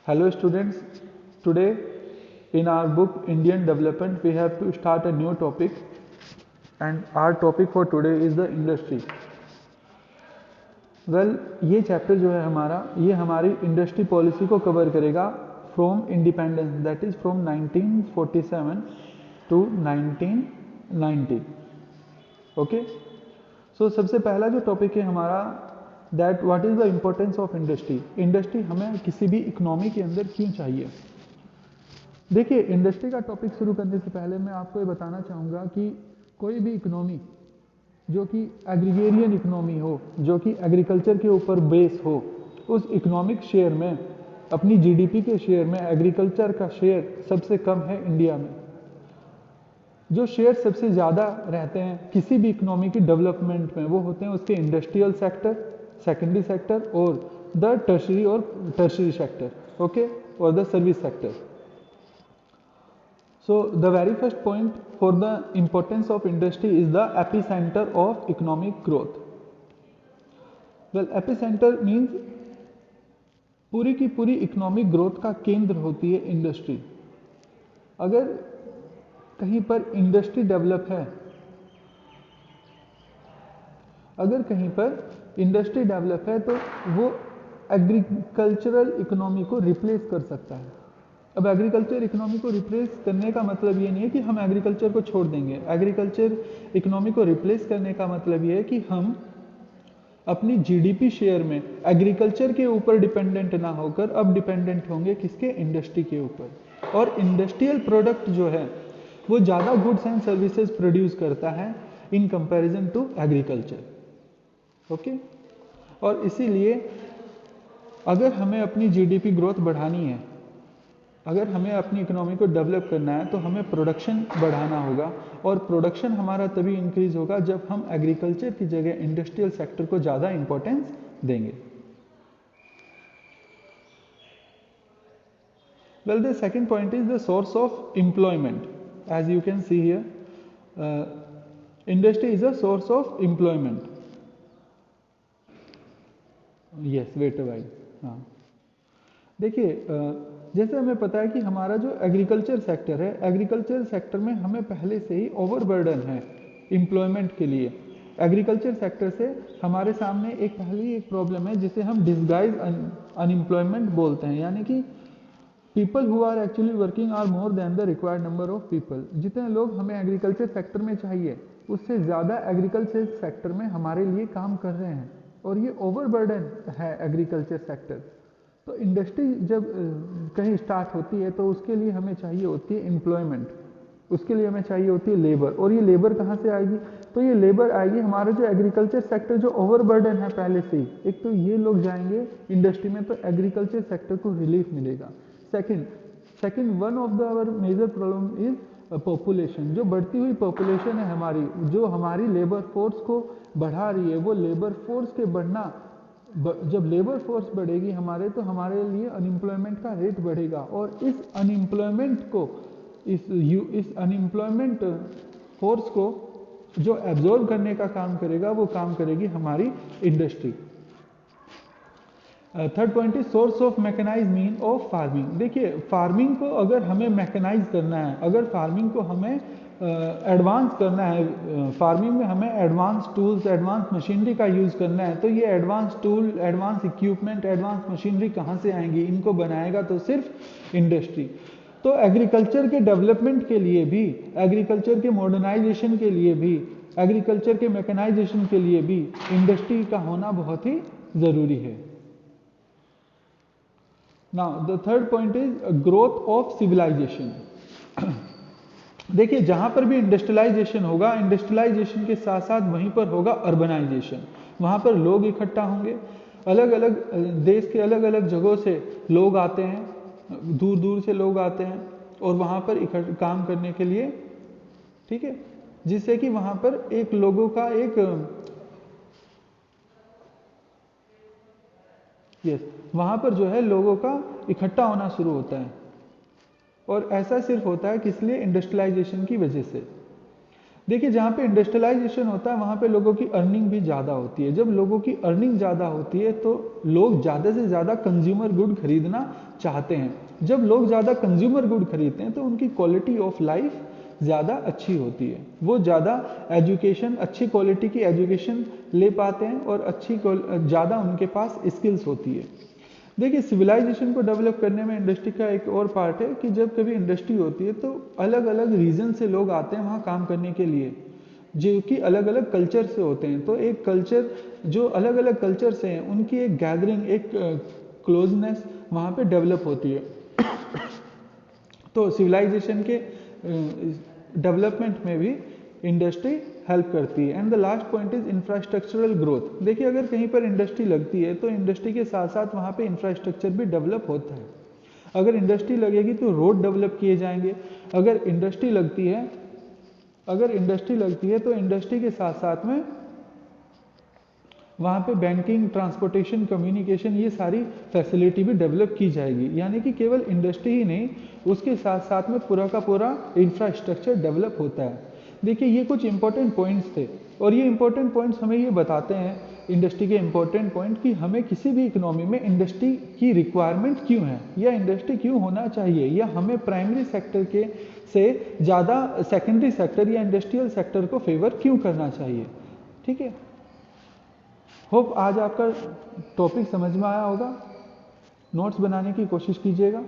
Hello students, today in our book Indian Development we have to start a new topic and our topic for today is the industry. ये chapter जो है हमारा ये हमारी industry policy को cover करेगा from independence that is from 1947 to 1990. Okay, so सबसे पहला जो टॉपिक है हमारा that what is the importance of industry. Industry हमें किसी भी इकोनॉमी के अंदर क्यों चाहिए. देखिए, इंडस्ट्री का टॉपिक शुरू करने से पहले मैं आपको ये बताना चाहूँगा कि कोई भी इकोनॉमी जो कि एग्रीगेरियन इकोनॉमी हो, जो कि एग्रीकल्चर के ऊपर बेस हो, उस इकोनॉमिक शेयर में अपनी जीडीपी के शेयर में एग्रीकल्चर का शेयर सबसे कम है इंडिया में. जो शेयर सबसे ज़्यादा रहते हैं किसी भी इकोनॉमी की डेवलपमेंट में वो होते हैं उसके इंडस्ट्रियल सेक्टर, सेकेंडरी सेक्टर और द टर्शरी सेक्टर, ओके, और the service sector. So the very first point for the importance of industry is the epicenter of economic growth. Well, epicenter means पूरी की पूरी इकोनॉमिक ग्रोथ का केंद्र होती है industry. अगर कहीं पर इंडस्ट्री डेवलप है, अगर कहीं पर इंडस्ट्री डेवलप है तो वो एग्रीकल्चरल इकोनॉमी को रिप्लेस कर सकता है. अब एग्रीकल्चर इकोनॉमी को रिप्लेस करने का मतलब ये नहीं है कि हम एग्रीकल्चर को छोड़ देंगे. एग्रीकल्चर इकोनॉमी को रिप्लेस करने का मतलब ये है कि हम अपनी जीडीपी शेयर में एग्रीकल्चर के ऊपर डिपेंडेंट ना होकर अब डिपेंडेंट होंगे किसके, इंडस्ट्री के ऊपर. और इंडस्ट्रियल प्रोडक्ट जो है वो ज़्यादा गुड्स एंड सर्विसेज प्रोड्यूस करता है in comparison to agriculture. Okay, और इसीलिए अगर हमें अपनी जीडीपी ग्रोथ बढ़ानी है, अगर हमें अपनी इकोनॉमी को डेवलप करना है तो हमें प्रोडक्शन बढ़ाना होगा. और प्रोडक्शन हमारा तभी इंक्रीज होगा जब हम एग्रीकल्चर की जगह इंडस्ट्रियल सेक्टर को ज़्यादा इंपॉर्टेंस देंगे. Well, the second point is the source of employment. As you can see here, industry is a source of employment. Yes, wait a while. हाँ, देखिए, जैसे हमें पता है कि हमारा जो एग्रीकल्चर सेक्टर है, एग्रीकल्चर सेक्टर में हमें पहले से ही ओवरबर्डन है एम्प्लॉयमेंट के लिए. एग्रीकल्चर सेक्टर से हमारे सामने पहली एक प्रॉब्लम है जिसे हम डिस्गाइज अनएम्प्लॉयमेंट बोलते हैं. यानी कि people who are actually working are more than the required number of people. जितने लोग हमें एग्रीकल्चर सेक्टर में चाहिए उससे ज़्यादा एग्रीकल्चर सेक्टर में हमारे लिए काम कर रहे हैं और ये ओवरबर्डन है एग्रीकल्चर सेक्टर. तो इंडस्ट्री जब कहीं स्टार्ट होती है तो उसके लिए हमें चाहिए होती है एम्प्लॉयमेंट, उसके लिए हमें चाहिए होती है लेबर. और ये लेबर कहाँ से आएगी, तो ये लेबर आएगी हमारा जो एग्रीकल्चर सेक्टर जो ओवरबर्डन है पहले से ही. एक तो ये लोग जाएंगे इंडस्ट्री में तो एग्रीकल्चर सेक्टर को रिलीफ मिलेगा. Second one of the our major problem is population. जो बढ़ती हुई पॉपुलेशन है हमारी, जो हमारी लेबर फोर्स को बढ़ा रही है, वो लेबर फोर्स के बढ़ना, जब लेबर फोर्स बढ़ेगी हमारे तो हमारे लिए अनएम्प्लॉयमेंट का रेट बढ़ेगा. और इस अनएम्प्लॉयमेंट को, इस अनएम्प्लॉयमेंट फोर्स को जो एब्जॉर्ब करने का काम करेगा वो काम करेगी हमारी industry. Third point is source of mechanise mean of farming. देखिए, फार्मिंग को अगर हमें मैकेनाइज करना है, अगर फार्मिंग को हमें एडवांस करना है, फार्मिंग में हमें एडवांस टूल्स, एडवांस मशीनरी का यूज़ करना है, तो ये advance tool, advance equipment, advance machinery कहाँ से आएंगी, इनको बनाएगा तो सिर्फ इंडस्ट्री. तो एग्रीकल्चर के डेवलपमेंट के लिए भी, एग्रीकल्चर के मॉडर्नाइजेशन के लिए भी, एग्रीकल्चर के मैकेनाइजेशन के लिए भी इंडस्ट्री का होना बहुत ही ज़रूरी है. Now the third point is growth of civilisation. देखिए, जहाँ पर भी इंडस्ट्रियलाइजेशन होगा, इंडस्ट्रियलाइजेशन के साथ साथ वहीं पर होगा अर्बनाइजेशन. वहाँ पर लोग इकट्ठा होंगे, अलग अलग देश के अलग अलग जगहों से लोग आते हैं, दूर दूर से लोग आते हैं और वहाँ पर काम करने के लिए, ठीक है, जिससे कि वहाँ पर एक लोगों का वहाँ पर जो है लोगों का इकट्ठा होना शुरू होता है. और ऐसा सिर्फ होता है किस लिए, इंडस्ट्रियलाइजेशन की वजह से. देखिए जहाँ पे इंडस्ट्रियलाइजेशन होता है वहाँ पे लोगों की अर्निंग भी ज़्यादा होती है। जब लोगों की अर्निंग ज़्यादा होती है तो लोग ज़्यादा से ज़्यादा कंज्यूमर गुड खरीदना चाहते हैं। जब लोग ज़्यादा कंज्यूमर गुड खरीदते हैं तो उनकी क्वालिटी ऑफ लाइफ ज़्यादा अच्छी होती है, वो ज़्यादा एजुकेशन, अच्छी क्वालिटी की एजुकेशन ले पाते हैं और ज़्यादा उनके पास स्किल्स होती है। देखिए सिविलाइजेशन को डेवलप करने में इंडस्ट्री का एक और पार्ट है कि जब कभी इंडस्ट्री होती है तो अलग अलग रीजन से लोग आते हैं वहाँ काम करने के लिए, जो कि अलग अलग कल्चर से होते हैं। तो एक कल्चर, जो अलग अलग कल्चर से हैं उनकी एक गैदरिंग, एक क्लोजनेस वहाँ पे डेवलप होती है। तो सिविलाइजेशन के डेवलपमेंट में भी इंडस्ट्री हेल्प करती है। And the last point is infrastructural growth. देखिए अगर कहीं पर इंडस्ट्री लगती है तो इंडस्ट्री के साथ साथ वहाँ पे इंफ्रास्ट्रक्चर भी डेवलप होता है। अगर इंडस्ट्री लगेगी तो रोड डेवलप किए जाएंगे। अगर इंडस्ट्री लगती है तो इंडस्ट्री के साथ साथ में वहाँ पे बैंकिंग, ट्रांसपोर्टेशन, कम्युनिकेशन, ये सारी फैसिलिटी भी डेवलप की जाएगी। यानी कि केवल इंडस्ट्री ही नहीं, उसके साथ साथ में पूरा का पूरा इंफ्रास्ट्रक्चर डेवलप होता है। देखिए ये कुछ इंपॉर्टेंट पॉइंट्स थे और ये इंपॉर्टेंट पॉइंट्स हमें ये बताते हैं, इंडस्ट्री के इंपॉर्टेंट पॉइंट, कि हमें किसी भी इकोनॉमी में इंडस्ट्री की रिक्वायरमेंट क्यों है, या इंडस्ट्री क्यों होना चाहिए, या हमें प्राइमरी सेक्टर के से ज़्यादा सेकेंडरी सेक्टर या इंडस्ट्रियल सेक्टर को फेवर क्यों करना चाहिए। ठीक है, होप आज आपका टॉपिक समझ में आया होगा। नोट्स बनाने की कोशिश कीजिएगा।